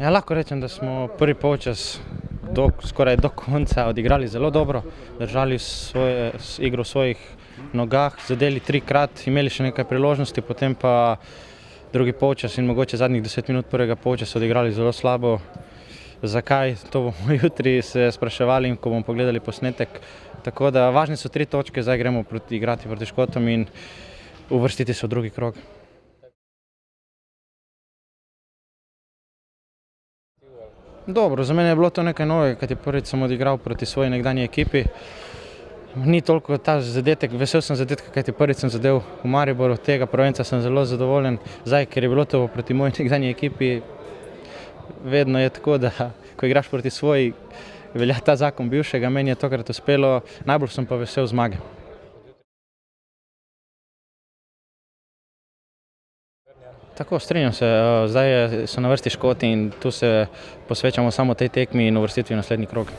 Ja, lahko rečem, da smo prvi polčas skoraj do konca odigrali zelo dobro, držali igro v svojih nogah, zadeli 3-krat, imeli še nekaj priložnosti, potem pa drugi polčas in mogoče zadnjih 10 minut prvega polčasa odigrali zelo slabo. Zakaj? To bomo jutri se spraševali, ko bomo pogledali posnetek. Tako da važne so 3 točke, zdaj gremo igrati proti Škotom in uvrstiti se v drugi krog. Dobro, za mene je bilo to nekaj novega, kajti prvič sem odigral proti svoji nekdanji ekipi. Ni toliko ta zadetek, vesel sem zadetka, kajti prvič sem zadel v Mariboru, tega prvenca sem zelo zadovoljen. Zdaj, ker je bilo to proti moji nekdanji ekipi, vedno je tako, da ko igraš proti svoji, velja ta zakon bivšega, meni je tokrat uspelo, najbolj sem pa vesel zmage. Tako, strinjam se, zdaj so na vrsti Škoti in tu se posvečamo samo tej tekmi in uvrstitvi v naslednji krog.